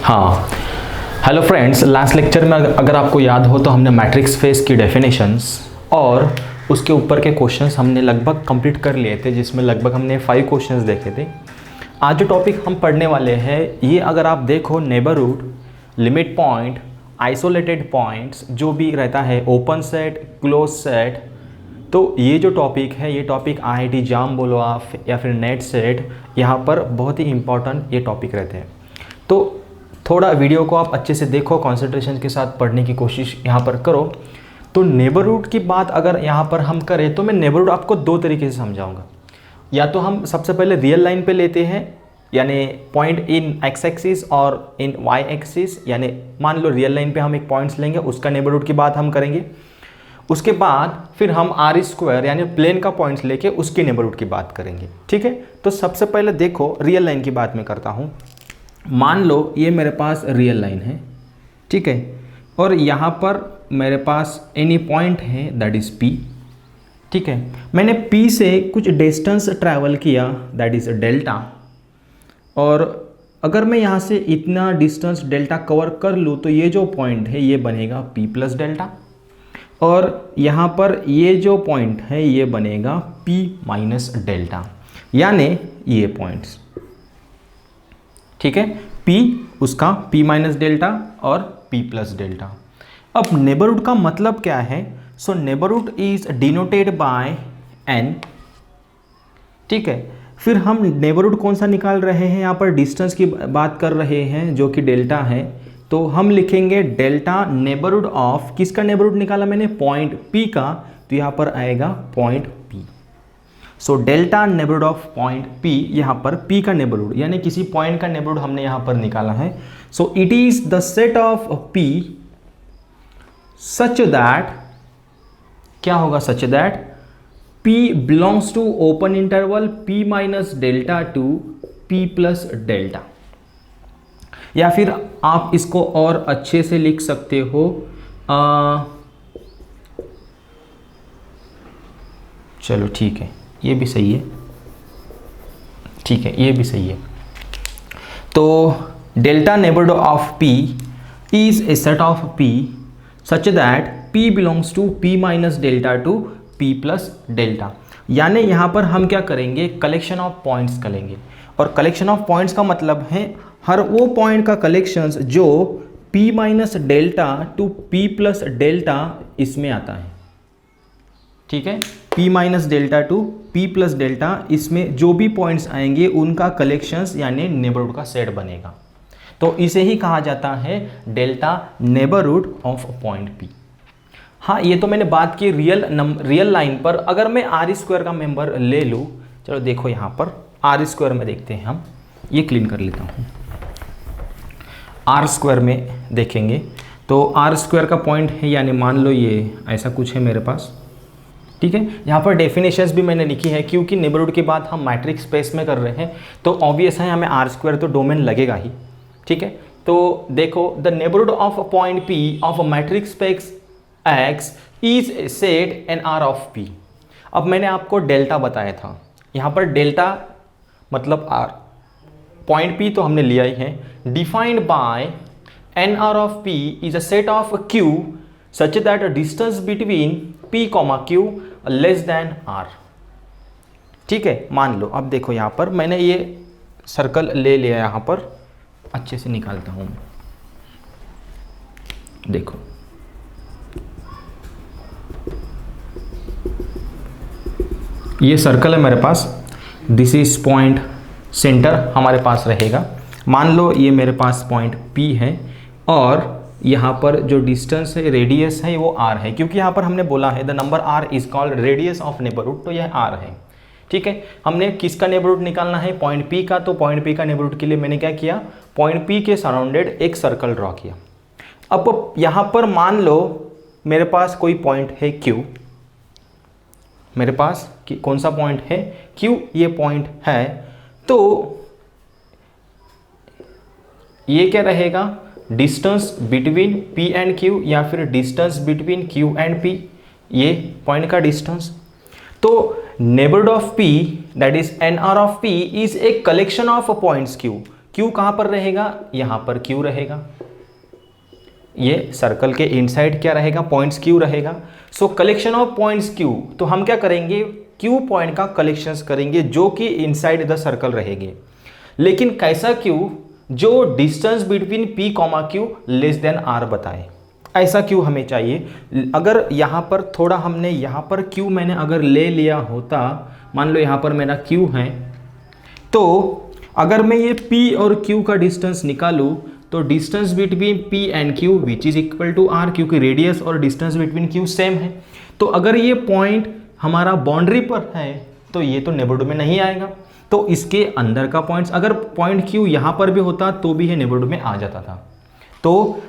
हाँ, hello friends, last lecture में अगर आपको याद हो तो हमने मैट्रिक्स स्पेस की डेफिनेशंस और उसके ऊपर के क्वेश्चंस हमने लगभग कंप्लीट कर लिए थे, जिसमें लगभग हमने 5 क्वेश्चंस देखे थे। आज जो टॉपिक हम पढ़ने वाले हैं ये अगर आप देखो neighbourhood, limit point, isolated points जो भी रहता है, ओपन सेट, क्लोज सेट, तो ये जो टॉपिक है ये टॉपिक IIT जाम बोलो आप या फिर नेट सेट, यहाँ पर बहुत ही इंपॉर्टेंट ये टॉपिक रहते हैं। तो थोड़ा वीडियो को आप अच्छे से देखो, कंसंट्रेशन के साथ पढ़ने की कोशिश यहाँ पर करो। तो नेबरहुड की बात अगर यहाँ पर हम करें तो मैं नेबरहुड आपको 2 तरीके से समझाऊंगा। या तो हम सबसे पहले रियल लाइन पे लेते हैं, यानी पॉइंट इन एक्स एक्सिस और इन वाई एक्सिस, यानी मान लो रियल लाइन पे हम एक पॉइंट्स लेंगे, उसका नेबरहुड की बात हम करेंगे। उसके बाद फिर हम R² यानी प्लेन का पॉइंट्स लेके उसके नेबरहुड की बात करेंगे। ठीक है, तो सबसे पहले देखो रियल लाइन की बात मैं करता हूँ। मान लो ये मेरे पास रियल लाइन है, ठीक है, और यहाँ पर मेरे पास एनी पॉइंट है दैट इज़ P। ठीक है, मैंने P से कुछ डिस्टेंस ट्रैवल किया दैट इज़ डेल्टा, और अगर मैं यहाँ से इतना डिस्टेंस डेल्टा कवर कर लूँ तो ये जो पॉइंट है ये बनेगा P प्लस डेल्टा, और यहाँ पर ये जो पॉइंट है ये बनेगा P माइनस डेल्टा, यानी ये पॉइंट्स। ठीक है, P उसका P माइनस डेल्टा और P प्लस डेल्टा। अब नेबरहुड का मतलब क्या है? So neighbourhood is denoted by N। ठीक है, फिर हम नेबरहुड कौन सा निकाल रहे हैं? यहाँ पर डिस्टेंस की बात कर रहे हैं जो कि डेल्टा है, तो हम लिखेंगे डेल्टा नेबरहुड ऑफ, किसका नेबरहुड निकाला मैंने? पॉइंट P का, तो यहाँ पर आएगा point P। So delta neighbourhood of point P, यहाँ पर P का नेबरहुड यानी किसी पॉइंट का नेबरहुड हमने यहाँ पर निकाला है। So it is the set of P such that, क्या होगा? Such that P belongs to open interval P minus delta to P plus delta. या फिर आप इसको और अच्छे से लिख सकते हो, चलो ठीक है, ये भी सही है। ठीक है, ये भी सही है। तो delta neighbourhood of P is a set of P such that P belongs to P minus delta to P plus delta. यानी यहाँ पर हम क्या करेंगे? कलेक्शन ऑफ पॉइंट्स करेंगे, और कलेक्शन ऑफ पॉइंट्स का मतलब है हर वो पॉइंट का कलेक्शंस जो P minus delta to P plus delta इसमें आता है। ठीक है, P minus delta to P plus delta, इसमें जो भी पॉइंट्स आएंगे उनका कलेक्शंस यानी नेबरहुड का सेट बनेगा। तो इसे ही कहा जाता है delta neighbourhood of point P। हाँ, ये तो मैंने बात की रियल लाइन पर। अगर मैं R² का मेंबर ले लूँ, चलो देखो यहाँ पर R² में देखते हैं हम, ये क्लीन कर लेता हूँ। R² में देखेंगे तो R² का पॉइंट है, यानी मान लो ये ऐसा कुछ है मेरे पास। ठीक है, यहाँ पर डेफिनेशंस भी मैंने लिखी है, क्योंकि नेबरहुड की बात हम मैट्रिक्स स्पेस में कर रहे हैं तो ऑब्वियस है हमें R² तो डोमेन लगेगा ही। ठीक है, तो देखो the neighbourhood of point P of matrix space X is set NR of P। अब मैंने आपको डेल्टा बताया था, यहाँ पर डेल्टा मतलब R, पॉइंट P तो हमने लिया ही है। Defined by NR of P is a set of Q such that distance between P, Q less than R। ठीक है, मान लो अब देखो यहाँ पर मैंने ये सर्कल ले लिया, यहाँ पर अच्छे से निकालता हूँ। देखो ये सर्कल है मेरे पास, दिस इज पॉइंट सेंटर हमारे पास रहेगा। मान लो ये मेरे पास पॉइंट P है, और यहाँ पर जो डिस्टेंस है, रेडियस है, वो R है, क्योंकि यहाँ पर हमने बोला है the number R is called radius of neighbourhood, तो यह R है। ठीक है, हमने किसका नेबरहुड निकालना है? पॉइंट P का। तो पॉइंट P का नेबरहुड के लिए मैंने क्या किया? पॉइंट P के सराउंडेड एक सर्कल ड्रॉ किया। अब यहाँ पर मान लो मेरे पास कोई पॉइंट है Q, मेरे पास कौन सा पॉइंट है? Q, ये पॉइंट है। तो ये क्या रहेगा? Distance between P and Q, या फिर distance between Q and P, ये पॉइंट का डिस्टेंस। तो neighbourhood of P that is NR of P is a collection of points Q। Q कहाँ पर रहेगा, यहाँ पर क्यू रहेगा, ये सर्कल के इनसाइड क्या रहेगा, पॉइंट्स क्यू रहेगा। सो कलेक्शन ऑफ पॉइंट्स क्यू, तो हम क्या करेंगे, क्यू पॉइंट का कलेक्शंस करेंगे जो कि इनसाइड द सर्कल रहेंगे। लेकिन कैसा क्यू, जो distance between p comma q less than r बताए, ऐसा क्यू हमें चाहिए। अगर यहाँ पर थोड़ा हमने यहाँ पर क्यू मैंने अगर ले लिया होता, मान लो यहाँ पर मेरा क्यू है, तो अगर मैं ये p और q का डिस्टेंस निकालूँ तो distance between p and q which is equal to r, क्योंकि रेडियस और डिस्टेंस बिटवीन q सेम है। तो अगर ये पॉइंट हमारा बाउंड्री पर है तो ये तो नेबरहुड में नहीं आएगा, तो इसके अंदर का पॉइंट्स, अगर पॉइंट q यहाँ पर भी होता तो भी ये नेबरहुड में आ जाता था। तो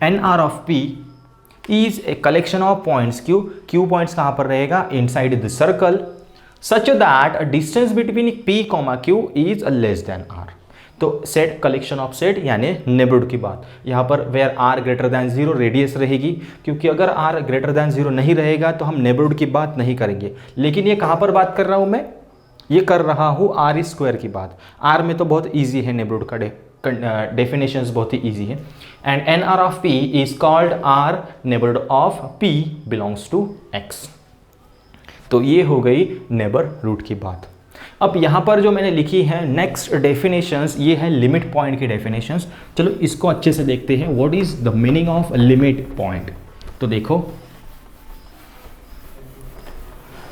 n r of p is a collection of points q, q points कहाँ पर रहेगा, inside the circle, such that a distance between p, q is less than r। तो सेट कलेक्शन ऑफ सेट यानी neighbourhood की बात, यहाँ पर where r greater than 0 radius रहेगी, क्योंकि अगर r ग्रेटर दैन 0 नहीं रहेगा तो हम नेबरहुड की बात नहीं करेंगे। लेकिन ये कहाँ पर बात कर रहा हूँ मैं, ये कर रहा हूँ r स्क्वायर की बात। r में तो बहुत ईजी है, नेबरहुड का डेफिनेशंस बहुत ही ईजी है। And n r of p is called r neighbourhood of p belongs to x। तो ये हो गई नेबर रूट की बात। अब यहाँ पर जो मैंने लिखी है नेक्स्ट डेफिनेशंस, ये है लिमिट पॉइंट की डेफिनेशंस। चलो इसको अच्छे से देखते हैं, what is the meaning of limit point. तो देखो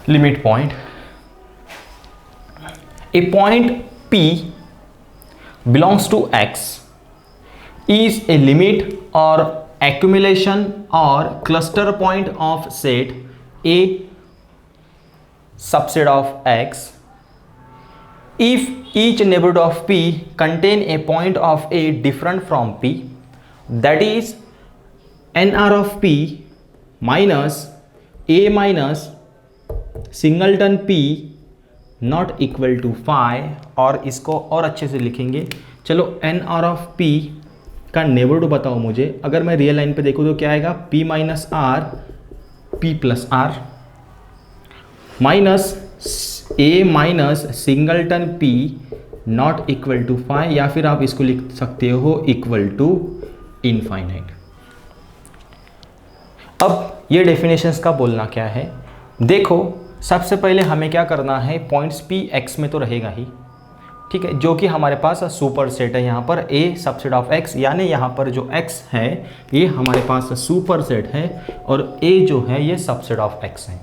limit point, A point P belongs to X is a limit or accumulation or cluster point of set A subset of X if each neighborhood of P contain a point of A different from P, that is NR of P minus A minus singleton P not equal to phi। और इसको और अच्छे से लिखेंगे, चलो NR of P का neighbourhood बताओ मुझे। अगर मैं रियल लाइन पे देखूँ तो क्या आएगा, P minus r P plus r minus A minus singleton P not equal to phi, या फिर आप इसको लिख सकते हो इक्वल टू इनफाइनाइट। अब ये डेफिनेशंस का बोलना क्या है, देखो सबसे पहले हमें क्या करना है, पॉइंट्स P X में तो रहेगा ही, ठीक है, जो कि हमारे पास सुपर सेट है यहाँ पर A सबसेट ऑफ X, यानी यहाँ पर जो X है ये हमारे पास सुपर सेट है और A जो है ये सबसेट ऑफ X है।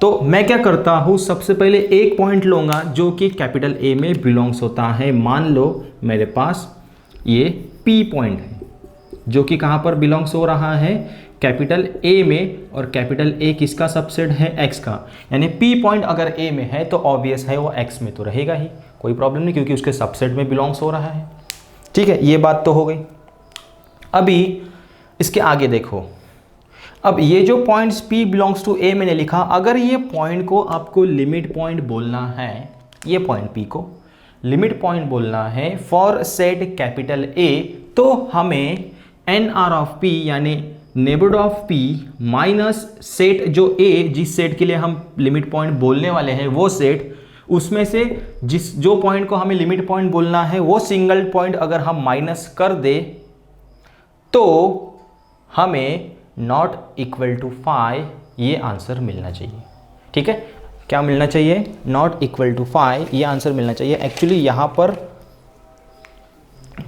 तो मैं क्या करता हूँ, सबसे पहले एक पॉइंट लूँगा जो कि कैपिटल A में बिलोंग्स होता है। मान लो मेरे पास ये P पॉइंट है जो कि कहाँ पर बिलोंग्स हो रहा है, कैपिटल A में, और कैपिटल A किसका सबसेट है, X का। यानी P पॉइंट अगर A में है तो ऑब्वियस है वो X में तो रहेगा ही, कोई प्रॉब्लम नहीं, क्योंकि उसके सबसेट में बिलोंग्स हो रहा है। ठीक है, ये बात तो हो गई। अभी इसके आगे देखो, अब ये जो points P belongs to A मैंने लिखा, अगर ये पॉइंट को आपको लिमिट पॉइंट बोलना है, ये पॉइंट P को लिमिट पॉइंट बोलना है फॉर सेट कैपिटल A, तो हमें NR ऑफ P यानी neighbourhood of P minus set जो A, जिस सेट के लिए हम लिमिट पॉइंट बोलने वाले हैं वो सेट, उसमें से जो पॉइंट को हमें लिमिट पॉइंट बोलना है वो सिंगल पॉइंट अगर हम माइनस कर दे तो हमें नॉट इक्वल टू फाई ये आंसर मिलना चाहिए। ठीक है, क्या मिलना चाहिए, नॉट इक्वल टू फाई ये आंसर मिलना चाहिए। एक्चुअली यहाँ पर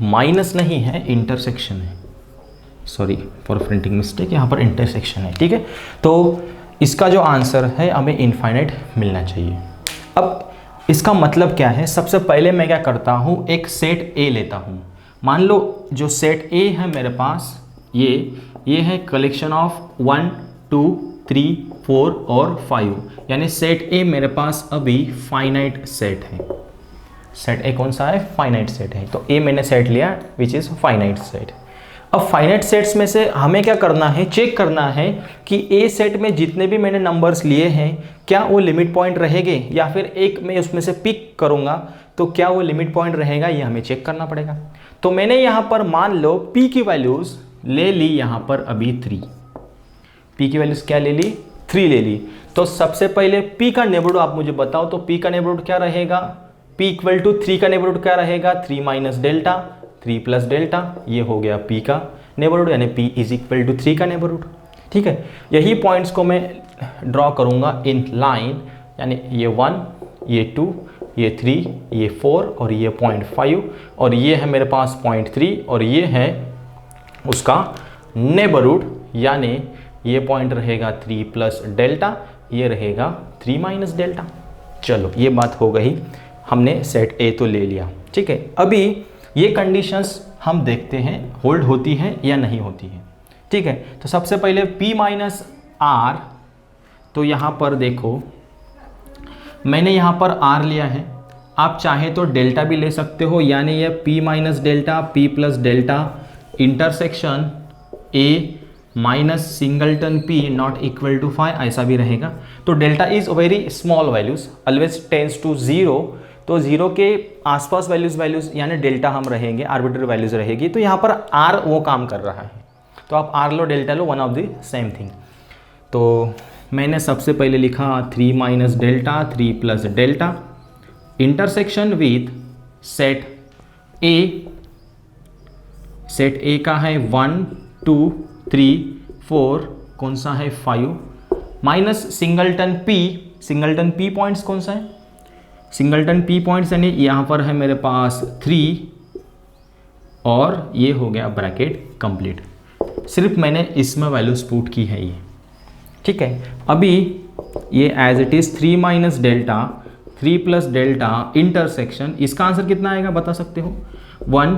माइनस नहीं है, इंटरसेक्शन है, सॉरी फॉर प्रिंटिंग मिस्टेक, यहाँ पर इंटरसेक्शन है। ठीक है, तो इसका जो आंसर है हमें इनफाइनाइट मिलना चाहिए। अब इसका मतलब क्या है, सबसे पहले मैं क्या करता हूँ, एक सेट A लेता हूँ। मान लो जो सेट A है मेरे पास, ये है कलेक्शन ऑफ 1 2 3 4 और 5, यानी सेट A मेरे पास अभी फाइनाइट सेट है। सेट A कौन सा है, फाइनाइट सेट है। तो A मैंने सेट लिया विच इज़ फाइनाइट सेट। अब फाइनाइट सेट्स में से हमें क्या करना है, चेक करना है कि A सेट में जितने भी मैंने नंबर्स लिए हैं क्या वो लिमिट पॉइंट रहेंगे, या फिर एक मैं उसमें से पिक करूँगा तो क्या वो लिमिट पॉइंट रहेगा, ये हमें चेक करना पड़ेगा। तो मैंने यहाँ पर मान लो P की वैल्यूज़ ले ली, यहाँ पर अभी 3, P की वैल्यूज़ क्या ले ली, 3 ले ली। तो सबसे पहले P का नेबरहुड आप मुझे बताओ, तो P का नेबरहुड क्या रहेगा, p इक्वल टू 3 का नेबरहुड क्या रहेगा, 3 माइनस डेल्टा, 3 प्लस डेल्टा, ये हो गया p का नेबरहुड, यानी p इज इक्वल टू 3 का नेबरहुड। ठीक है, यही पॉइंट्स को मैं ड्रॉ करूंगा इन लाइन, यानी ये 1, ये 2, ये 3, ये 4 और ये 0.5, और ये है मेरे पास 0.3 और ये है उसका नेबरहुड, यानी ये पॉइंट रहेगा 3 प्लस डेल्टा, ये रहेगा 3 माइनस डेल्टा। चलो ये बात हो गई, हमने सेट ए तो ले लिया। ठीक है, अभी ये कंडीशंस हम देखते हैं होल्ड होती है या नहीं होती है। ठीक है, तो सबसे पहले p माइनस आर, तो यहाँ पर देखो मैंने यहाँ पर r लिया है, आप चाहे तो डेल्टा भी ले सकते हो, यानी ये p minus delta, p plus delta intersection a minus singleton p not equal to 5, ऐसा भी रहेगा। तो delta is very small values, always tends to 0, तो 0 के आसपास वैल्यूज यानी डेल्टा हम रहेंगे, आर्बिट्ररी वैल्यूज रहेगी, तो यहाँ पर r वो काम कर रहा है, तो आप r low delta low, one of the same thing. तो मैंने सबसे पहले लिखा 3 minus delta, 3 plus delta intersection with set A, set ए का है 1 2 3 4, कौन सा है 5, माइनस सिंगलटन पी पॉइंट्स कौन सा है, सिंगलटन पी पॉइंट्स, यानी यहाँ पर है मेरे पास 3 और ये हो गया ब्रैकेट कंप्लीट। सिर्फ मैंने इसमें वैल्यूज पुट की है ये। ठीक है, अभी ये as it is 3 minus delta, 3 plus delta intersection, इसका आंसर कितना आएगा बता सकते हो, 1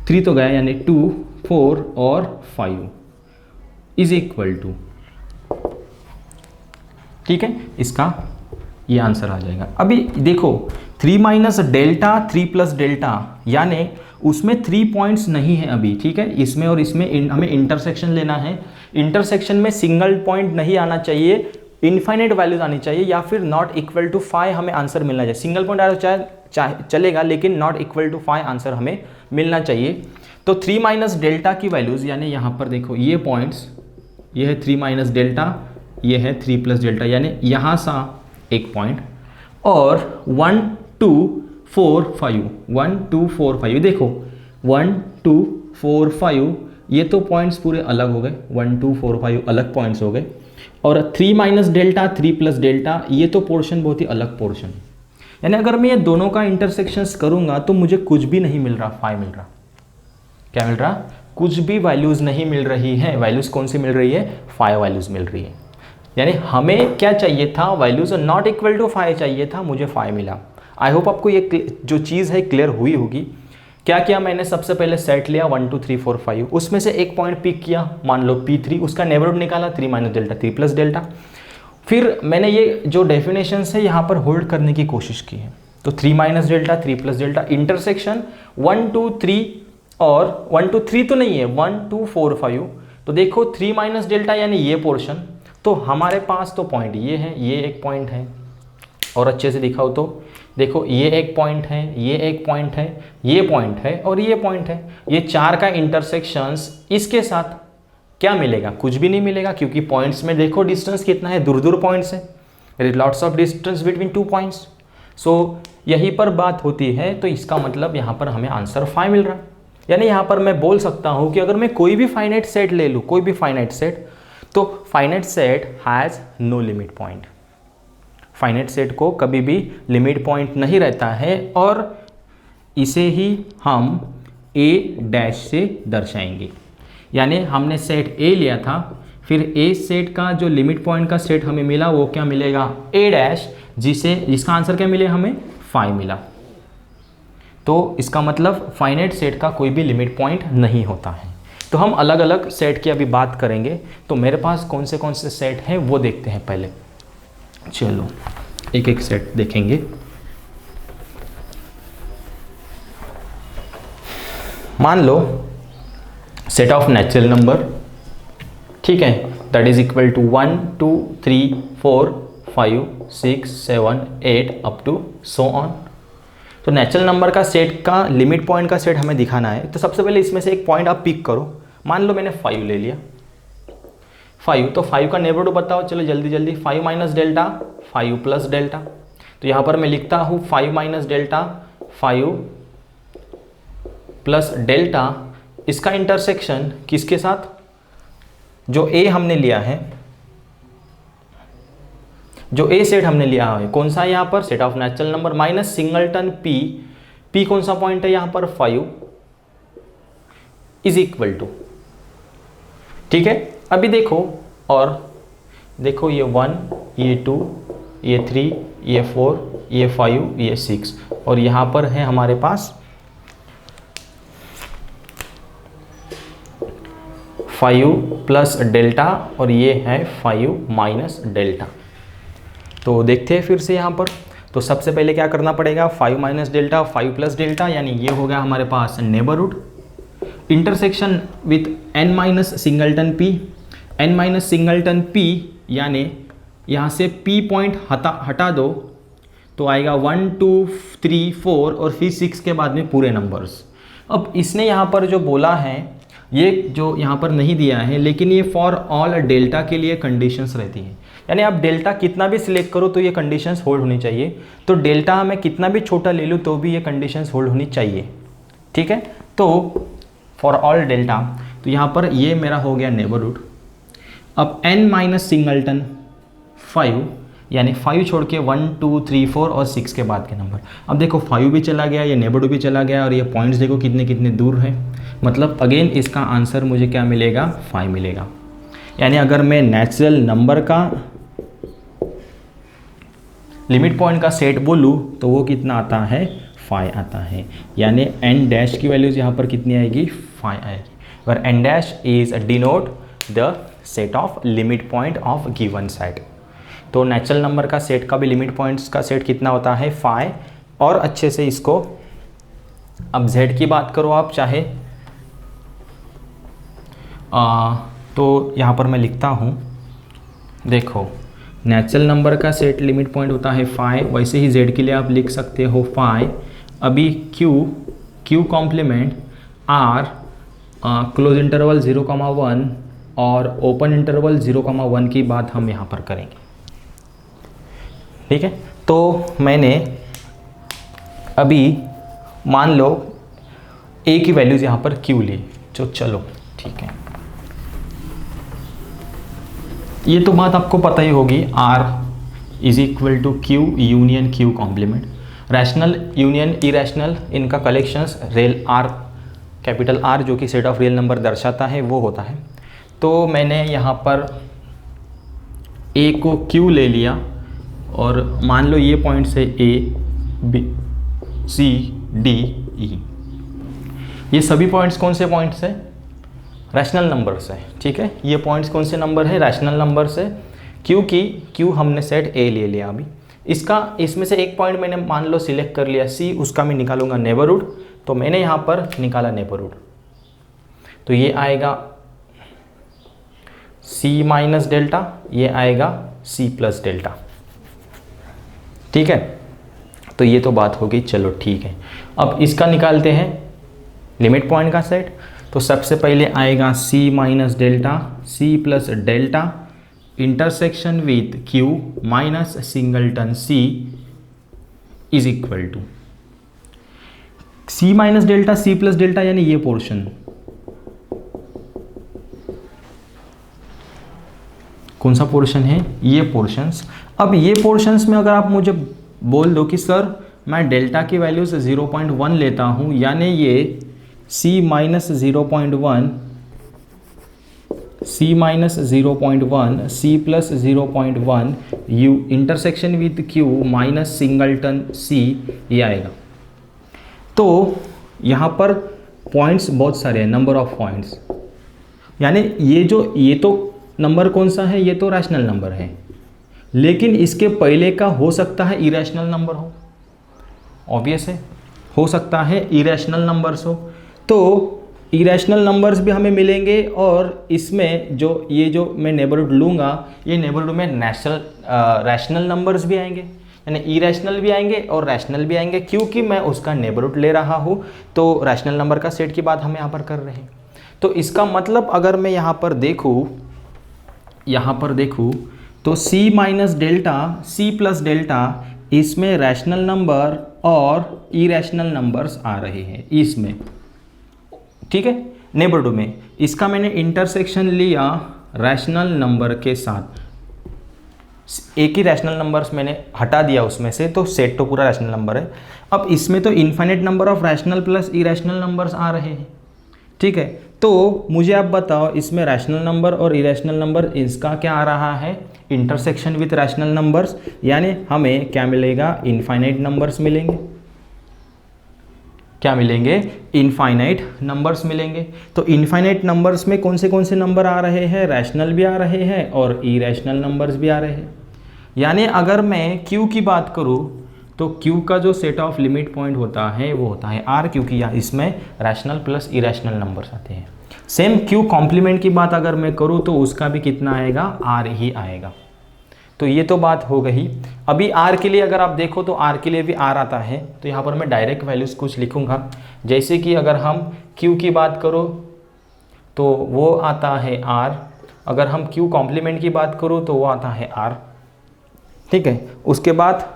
3 तो गया, यानी 2 4 और 5 इज इक्वल टू, ठीक है, इसका ये आंसर आ जाएगा। अभी देखो 3 माइनस डेल्टा, 3 प्लस डेल्टा, यानी उसमें 3 पॉइंट्स नहीं है अभी। ठीक है, इसमें और इसमें हमें इंटरसेक्शन लेना है, इंटरसेक्शन में सिंगल पॉइंट नहीं आना चाहिए, इनफाइनाइट वैल्यूज आनी चाहिए, या फिर नॉट इक्वल टू 5 हमें आंसर मिलना चाहिए। सिंगल पॉइंट आया चाहे चलेगा, लेकिन नॉट इक्वल टू 5 आंसर हमें मिलना चाहिए। तो 3 माइनस डेल्टा की वैल्यूज, यानी यहाँ पर देखो ये पॉइंट्स, ये है 3 माइनस डेल्टा, ये है 3 प्लस डेल्टा, यानी यहाँ सा एक पॉइंट, और 1 2 4 5, 1 2 4 5, देखो 1 2 4 5, ये तो पॉइंट्स पूरे अलग हो गए, 1 2 4 5 अलग पॉइंट्स हो गए, और 3 माइनस डेल्टा, 3 प्लस डेल्टा, ये तो पोर्शन बहुत ही अलग पोर्शन है। यानी अगर मैं ये दोनों का इंटरसेक्शंस करूंगा तो मुझे कुछ भी नहीं मिल रहा, 5 मिल रहा। क्या मिल रहा, कुछ भी वैल्यूज नहीं मिल रही है। वैल्यूज कौन सी मिल रही है, 5 वैल्यूज मिल रही है। यानी हमें क्या चाहिए था, वैल्यूज नॉट इक्वल टू 5 चाहिए था, मुझे 5 मिला। आई होप आपको ये जो चीज़ है क्लियर हुई होगी। क्या किया मैंने, सबसे पहले सेट लिया 1 2 3 4 5, उसमें से एक पॉइंट पिक किया, मान लो P3, उसका नेबरहुड निकाला 3 माइनस डेल्टा, 3 प्लस डेल्टा। फिर मैंने ये जो डेफिनेशंस है यहाँ पर होल्ड करने की कोशिश की है। तो 3 minus delta, 3 plus delta intersection 1 2 3, और 1 2 3 तो नहीं है, 1 2 4 5। तो देखो 3 माइनस डेल्टा यानी ये पोर्शन, तो हमारे पास तो पॉइंट ये है, ये एक पॉइंट है, और अच्छे से दिखाओ तो देखो ये एक पॉइंट है, ये एक पॉइंट है, ये पॉइंट है, और ये पॉइंट है। ये 4 का इंटरसेक्शंस इसके साथ क्या मिलेगा, कुछ भी नहीं मिलेगा, क्योंकि पॉइंट्स में देखो डिस्टेंस कितना है, दूर दूर पॉइंट्स है, there is lots of distance between 2 points. So यहीं पर बात होती है, तो इसका मतलब यहाँ पर हमें आंसर 5 मिल रहा है। यानी यहाँ पर मैं बोल सकता हूँ कि अगर मैं कोई भी फाइनाइट सेट ले लूँ, कोई भी फाइनाइट सेट, तो finite set has no limit point. Finite set को कभी भी लिमिट पॉइंट नहीं रहता है, और इसे ही हम a डैश से दर्शाएंगे। यानी हमने सेट a लिया था, फिर a सेट का जो लिमिट पॉइंट का सेट हमें मिला वो क्या मिलेगा, a डैश, जिसका आंसर क्या मिले हमें, 5 मिला। तो इसका मतलब फाइनाइट सेट का कोई भी लिमिट पॉइंट नहीं होता है। तो हम अलग अलग सेट की अभी बात करेंगे। तो मेरे पास कौन से सेट हैं वो देखते हैं पहले। चलो एक एक सेट देखेंगे। मान लो सेट ऑफ नेचुरल नंबर, ठीक है, that is equal to 1 2 3 4 5 6 7 8 up to so on. तो नेचुरल नंबर का सेट का लिमिट पॉइंट का सेट हमें दिखाना है। तो सबसे पहले इसमें से एक पॉइंट आप पिक करो। मान लो मैंने 5 ले लिया, 5, तो 5 का नेबरहुड बताओ, चलो जल्दी जल्दी, 5 माइनस डेल्टा, 5 प्लस डेल्टा। तो यहाँ पर मैं लिखता हूँ 5 माइनस डेल्टा 5 प्लस डेल्टा, इसका इंटरसेक्शन किसके साथ, जो ए हमने लिया है, जो ए सेट हमने लिया है कौन सा यहाँ पर, set of natural number minus singleton P, P कौन सा पॉइंट है यहाँ पर 5 इज इक्वल टू, ठीक है। अभी देखो, और देखो ये 1, ये 2, ये 3, ये 4, ये 5, ये 6, और यहाँ पर है हमारे पास 5 प्लस डेल्टा, और ये है 5 माइनस डेल्टा। तो देखते हैं फिर से यहाँ पर, तो सबसे पहले क्या करना पड़ेगा, 5 माइनस डेल्टा 5 प्लस डेल्टा, यानी ये हो गया हमारे पास neighbourhood, intersection with n minus singleton p, n minus singleton p, यानी यहाँ से p पॉइंट हटा दो तो आएगा 1 2 3 4 और फिर 6 के बाद में पूरे नंबर्स। अब इसने यहाँ पर जो बोला है, ये जो यहाँ पर नहीं दिया है, लेकिन ये फॉर ऑल डेल्टा के लिए कंडीशंस रहती हैं, यानी आप डेल्टा कितना भी सिलेक्ट करो तो ये कंडीशंस होल्ड होनी चाहिए। तो डेल्टा मैं कितना भी छोटा ले लूँ तो भी ये कंडीशंस होल्ड होनी चाहिए, ठीक है। तो फॉर ऑल डेल्टा, तो यहाँ पर ये मेरा हो गया नेबरहुड। अब n माइनस सिंगलटन 5, यानी 5 छोड़ के 1 2 3 4 और 6 के बाद के नंबर। अब देखो 5 भी चला गया, ये नेबरहुड भी चला गया, और ये पॉइंट्स देखो कितने कितने दूर है, मतलब अगेन इसका आंसर मुझे क्या मिलेगा, 5 मिलेगा। यानी अगर मैं नेचुरल नंबर का लिमिट पॉइंट का सेट बोलूँ तो वो कितना आता है, 5 आता है, यानी n डैश की वैल्यूज यहाँ पर कितनी आएगी, 5 आएगी। where n dash is denote the set of limit point of given set. तो नेचुरल नंबर का सेट का भी लिमिट पॉइंट्स का सेट कितना होता है, 5। और अच्छे से इसको, अब z की बात करो आप चाहे, तो यहाँ पर मैं लिखता हूँ, देखो नेचुरल नंबर का सेट लिमिट पॉइंट होता है 5, वैसे ही z के लिए आप लिख सकते हो 5। अभी q complement r close interval 0,1 और ओपन इंटरवल 0,1 की बात हम यहाँ पर करेंगे, ठीक है। तो मैंने अभी मान लो a की वैल्यूज़ यहाँ पर q ली, तो चलो ठीक है, ये तो बात आपको पता ही होगी, r is equal to q union q complement. Rational union irrational, इनका collections real r, capital R जो कि सेट ऑफ रियल नंबर दर्शाता है वो होता है। तो मैंने यहाँ पर a को q ले लिया, और मान लो ये पॉइंट्स है a b c d e, ये सभी पॉइंट्स कौन से पॉइंट्स है, रैशनल नंबर्स है, ठीक है। ये पॉइंट्स कौन से नंबर है, रैशनल नंबर्स है। q हमने सेट a ले लिया। अभी इसमें से एक पॉइंट मैंने मान लो सिलेक्ट कर लिया c, उसका मैं निकालूंगा नेबरहुड। तो मैंने यहाँ पर निकाला नेबरहुड, तो ये आएगा c माइनस डेल्टा, ये आएगा c प्लस डेल्टा, ठीक है। तो ये तो बात हो गई, चलो ठीक है। अब इसका निकालते हैं लिमिट पॉइंट का सेट। तो सबसे पहले आएगा c minus delta c plus delta intersection with q minus singleton c is equal to c minus delta c plus delta, यानी ये पोर्शन, कौन सा पोर्शन है, ये पोर्शंस। अब ये पोर्शंस में अगर आप मुझे बोल दो कि सर मैं डेल्टा की वैल्यूज 0.1 लेता हूँ, यानी ये c minus 0.1 c minus 0.1 c plus 0.1 u intersection with q minus singleton c, ये आएगा। तो यहाँ पर पॉइंट्स बहुत सारे हैं, नंबर ऑफ पॉइंट्स, यानी ये तो नंबर कौन सा है, ये तो रैशनल नंबर है, लेकिन इसके पहले का हो सकता है इरेशनल नंबर हो, ऑब्वियस है, हो सकता है इरेशनल नंबर्स हो। तो इरेशनल नंबर्स भी हमें मिलेंगे, और इसमें ये जो मैं नेबरहुड लूँगा, ये नेबरहुड में रैशनल नंबर्स भी आएंगे, यानी इरेशनल भी आएंगे और रैशनल भी आएंगे, क्योंकि मैं उसका नेबरहुड ले रहा हूँ। तो रैशनल नंबर का सेट की बात हम यहाँ पर कर रहे हैं। तो इसका मतलब अगर मैं यहाँ पर देखूँ तो c minus delta c plus delta इसमें रैशनल नंबर और इरेशनल नंबर्स आ रहे हैं इसमें, ठीक है, नेबरहुड में। इसका मैंने इंटरसेक्शन लिया रैशनल नंबर के साथ, एक ही रैशनल नंबर्स मैंने हटा दिया उसमें से, तो सेट तो पूरा रैशनल नंबर है। अब इसमें तो infinite number of rational plus irrational numbers आ रहे हैं, ठीक है। तो मुझे आप बताओ इसमें रैशनल नंबर और इरेशनल नंबर इसका क्या आ रहा है, इंटरसेक्शन विथ रैशनल नंबर्स, यानी हमें क्या मिलेगा, इनफाइनाइट नंबर्स मिलेंगे। क्या मिलेंगे, इनफाइनाइट नंबर्स मिलेंगे। तो इनफाइनाइट नंबर्स में कौन से नंबर आ रहे हैं, रैशनल भी आ रहे हैं और इरेशनल नंबर्स भी आ रहे हैं। यानी अगर मैं Q की बात करूँ तो Q का जो सेट ऑफ लिमिट पॉइंट होता है वो होता है R, क्योंकि यहाँ इसमें रैशनल प्लस इरेशनल नंबर्स आते हैं। सेम Q कॉम्प्लीमेंट की बात अगर मैं करूँ तो उसका भी कितना आएगा, R ही आएगा। तो ये तो बात हो गई। अभी R के लिए अगर आप देखो तो R के लिए भी R आता है, तो यहाँ पर मैं डायरेक्ट वैल्यूज़ कुछ लिखूँगा, जैसे कि अगर हम Q की बात करो तो वो आता है R, अगर हम Q कॉम्प्लीमेंट की बात करो तो वो आता है R, ठीक है। उसके बाद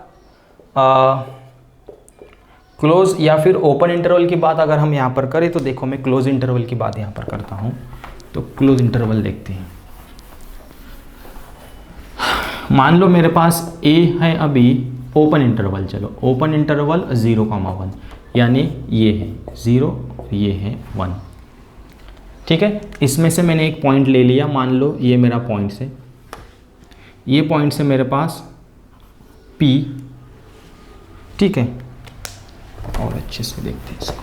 क्लोज या फिर ओपन इंटरवल की बात अगर हम यहाँ पर करें तो देखो मैं क्लोज इंटरवल की बात यहाँ पर करता हूँ। तो क्लोज इंटरवल देखते हैं। मान लो मेरे पास A है अभी ओपन इंटरवल, चलो ओपन इंटरवल 0,1, यानी ये है 0, ये है 1, ठीक है। इसमें से मैंने एक पॉइंट ले लिया, मान लो ये मेरा पॉइंट है, ये पॉइंट से मेरे पास P, ठीक है। और अच्छे से देखते हैं इसको,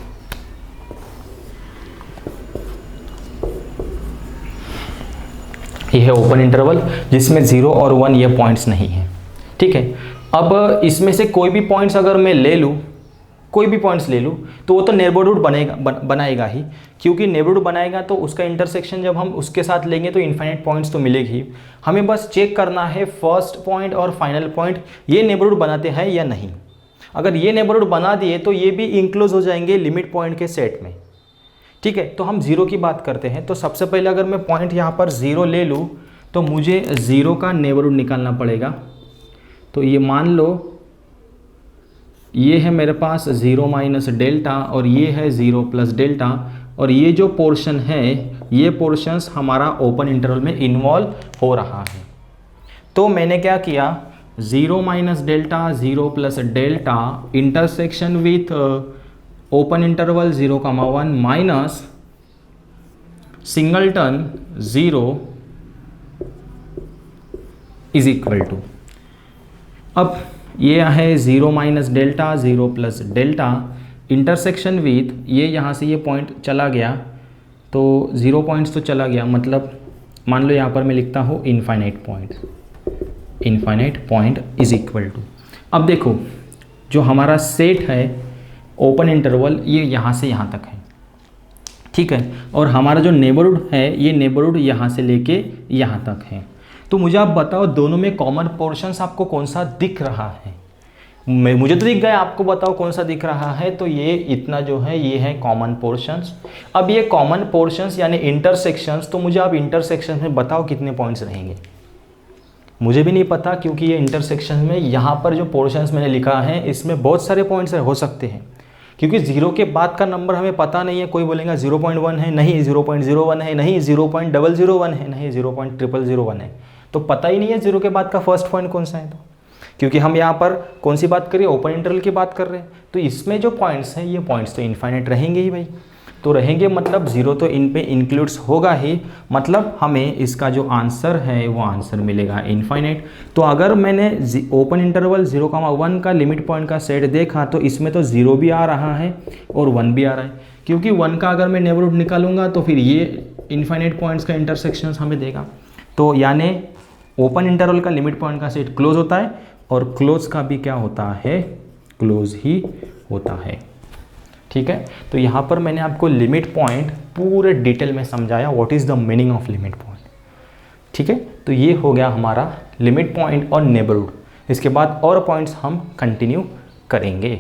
ये है ओपन इंटरवल जिसमें 0 और 1 ये पॉइंट्स नहीं है, ठीक है। अब इसमें से कोई भी पॉइंट्स अगर मैं ले लूँ, कोई भी पॉइंट्स ले लूँ तो वो तो नेबरहुड बनाएगा ही, क्योंकि नेबरहुड बनाएगा तो उसका इंटरसेक्शन जब हम उसके साथ लेंगे तो इनफाइनाइट पॉइंट्स तो मिलेगी ही। हमें बस चेक करना है फर्स्ट पॉइंट और फाइनल पॉइंट ये नेबरहुड बनाते हैं या नहीं। अगर ये नेबरहुड बना दिए तो ये भी इंक्लूज हो जाएंगे लिमिट पॉइंट के सेट में, ठीक है। तो हम 0 की बात करते हैं। तो सबसे पहले अगर मैं पॉइंट यहाँ पर 0 ले लूँ तो मुझे 0 का नेबरहुड निकालना पड़ेगा। तो ये मान लो ये है मेरे पास 0 माइनस डेल्टा और ये है 0 प्लस डेल्टा, और ये जो पोर्शन है ये पोर्शंस हमारा ओपन इंटरवल में इन्वॉल्व हो रहा है। तो मैंने क्या किया, 0 minus delta 0 plus delta intersection with open interval 0,1 minus singleton 0 is equal to, अब ये है 0 minus delta 0 plus delta intersection with, ये यहाँ से ये पॉइंट चला गया तो 0 पॉइंट्स तो चला गया, मतलब मान लो यहाँ पर मैं लिखता हूँ infinite point is equal to. अब देखो जो हमारा सेट है ओपन इंटरवल ये यहाँ से यहाँ तक है, ठीक है, और हमारा जो नेबरहुड है ये नेबरहुड यहाँ से लेके यहाँ तक है। तो मुझे आप बताओ दोनों में कॉमन पोर्शंस आपको कौन सा दिख रहा है। मुझे तो दिख गया, आपको बताओ कौन सा दिख रहा है। तो ये इतना जो है ये है कॉमन पोर्शंस। अब ये कॉमन पोर्शंस यानी इंटरसेक्शंस, तो मुझे आप इंटरसेक्शन में बताओ कितने पॉइंट्स रहेंगे। मुझे भी नहीं पता, क्योंकि ये इंटरसेक्शन में यहाँ पर जो पोर्शंस मैंने लिखा है इसमें बहुत सारे पॉइंट्स हो सकते हैं, क्योंकि 0 के बाद का नंबर हमें पता नहीं है। कोई बोलेगा 0.1 है, नहीं 0.01 है, नहीं 0.001 है, नहीं 0.001 है। तो पता ही नहीं है 0 के बाद का फर्स्ट पॉइंट कौन सा है। तो क्योंकि हम यहाँ पर कौन सी बात कर रहे हैं, ओपन इंटरवल की बात कर रहे हैं, तो इसमें जो पॉइंट्स हैं ये पॉइंट्स तो इनफाइनाइट रहेंगे ही भाई। तो रहेंगे मतलब 0 तो इन पे इंक्लूड्स होगा ही, मतलब हमें इसका जो आंसर है वो आंसर मिलेगा इनफाइनाइट। तो अगर मैंने ओपन इंटरवल 0,1 का लिमिट पॉइंट का सेट देखा तो इसमें तो 0 भी आ रहा है और 1 भी आ रहा है, क्योंकि 1 का अगर मैं नेबरहुड निकालूंगा तो फिर ये इनफाइनाइट पॉइंट्स का इंटरसेक्शंस हमें देगा। तो यानी ओपन इंटरवल का लिमिट पॉइंट का सेट क्लोज होता है और क्लोज का भी क्या होता है, क्लोज ही होता है, ठीक है। तो यहाँ पर मैंने आपको लिमिट पॉइंट पूरे डिटेल में समझाया, what is the meaning of limit point, ठीक है। तो ये हो गया हमारा लिमिट पॉइंट और नेबरहुड। इसके बाद और पॉइंट्स हम कंटिन्यू करेंगे।